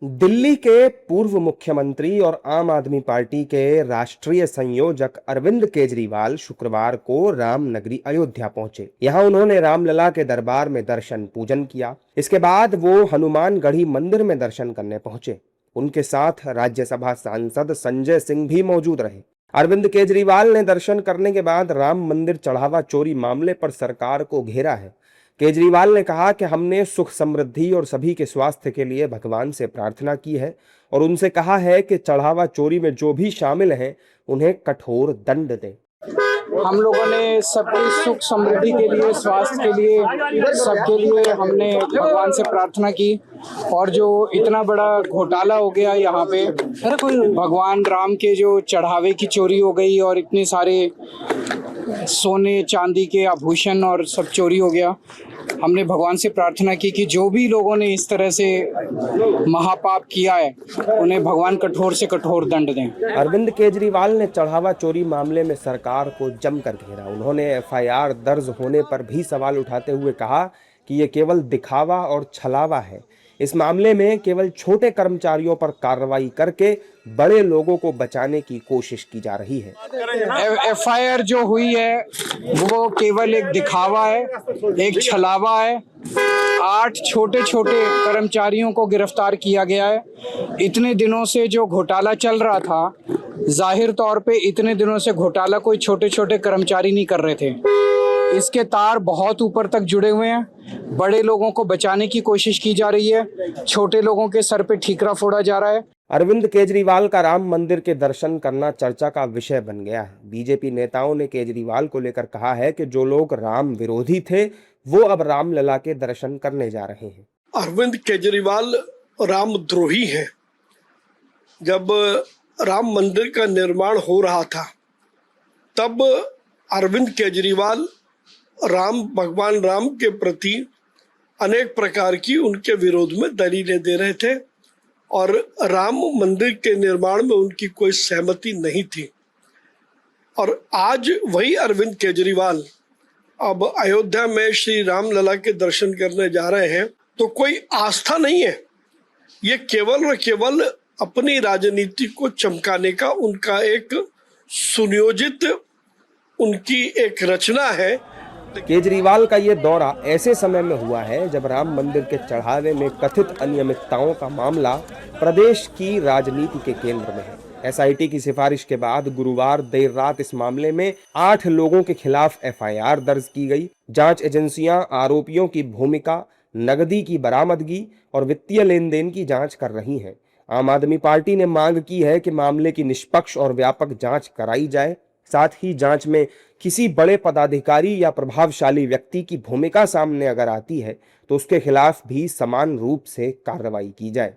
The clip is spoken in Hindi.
दिल्ली के पूर्व मुख्यमंत्री और आम आदमी पार्टी के राष्ट्रीय संयोजक अरविंद केजरीवाल शुक्रवार को रामनगरी अयोध्या पहुंचे। यहां उन्होंने रामलला के दरबार में दर्शन पूजन किया। इसके बाद वो हनुमानगढ़ी मंदिर में दर्शन करने पहुंचे। उनके साथ राज्यसभा सांसद संजय सिंह भी मौजूद रहे। अरविंद केजरीवाल ने दर्शन करने के बाद राम मंदिर चढ़ावा चोरी मामले पर सरकार को घेरा है। केजरीवाल ने कहा कि हमने सुख समृद्धि और सभी के स्वास्थ्य के लिए भगवान से प्रार्थना की है और उनसे कहा है कि चढ़ावा चोरी में जो भी शामिल हैं उन्हें कठोर दंड दें। हम लोगों ने सबकी सुख समृद्धि के लिए, स्वास्थ्य के लिए, सबके लिए हमने भगवान से प्रार्थना की। और जो इतना बड़ा घोटाला हो गया यहाँ पे, भगवान राम के जो चढ़ावे की चोरी हो गई और इतने सारे सोने चांदी के आभूषण और सब चोरी हो गया, हमने भगवान से प्रार्थना की कि जो भी लोगों ने इस तरह से महापाप किया है उन्हें भगवान कठोर से कठोर दंड दें। अरविंद केजरीवाल ने चढ़ावा चोरी मामले में सरकार को जमकर घेरा। उन्होंने एफआईआर दर्ज होने पर भी सवाल उठाते हुए कहा कि ये केवल दिखावा और छलावा है। इस मामले में केवल छोटे कर्मचारियों पर कार्रवाई करके बड़े लोगों को बचाने की कोशिश की जा रही है। एफआईआर जो हुई है वो केवल एक दिखावा है, एक छलावा है। 8 छोटे छोटे कर्मचारियों को गिरफ्तार किया गया है। इतने दिनों से जो घोटाला चल रहा था, जाहिर तौर पे इतने दिनों से घोटाला कोई छोटे छोटे कर्मचारी नहीं कर रहे थे। इसके तार बहुत ऊपर तक जुड़े हुए हैं। बड़े लोगों को बचाने की कोशिश की जा रही है, छोटे लोगों के सर पे ठीकरा फोड़ा जा रहा है। अरविंद केजरीवाल का राम मंदिर के दर्शन करना चर्चा का विषय बन गया है। बीजेपी नेताओं ने केजरीवाल को लेकर कहा है कि जो लोग राम विरोधी थे वो अब रामलला के दर्शन करने जा रहे हैं। अरविंद केजरीवाल रामद्रोही हैं। जब राम मंदिर का निर्माण हो रहा था तब अरविंद केजरीवाल भगवान राम के प्रति अनेक प्रकार की उनके विरोध में दलीलें दे रहे थे और राम मंदिर के निर्माण में उनकी कोई सहमति नहीं थी। और आज वही अरविंद केजरीवाल अब अयोध्या में श्री रामलला के दर्शन करने जा रहे हैं, तो कोई आस्था नहीं है। ये केवल और केवल अपनी राजनीति को चमकाने का उनका एक सुनियोजित उनकी एक रचना है। केजरीवाल का ये दौरा ऐसे समय में हुआ है जब राम मंदिर के चढ़ावे में कथित अनियमितताओं का मामला प्रदेश की राजनीति के केंद्र में है। एसआईटी की सिफारिश के बाद गुरुवार देर रात इस मामले में 8 लोगों के खिलाफ एफआईआर दर्ज की गई। जांच एजेंसियां आरोपियों की भूमिका, नकदी की बरामदगी और वित्तीय लेन देन की जांच कर रही हैं। आम आदमी पार्टी ने मांग की है कि मामले की निष्पक्ष और व्यापक जांच कराई जाए। साथ ही जांच में किसी बड़े पदाधिकारी या प्रभावशाली व्यक्ति की भूमिका सामने अगर आती है तो उसके खिलाफ भी समान रूप से कार्रवाई की जाए।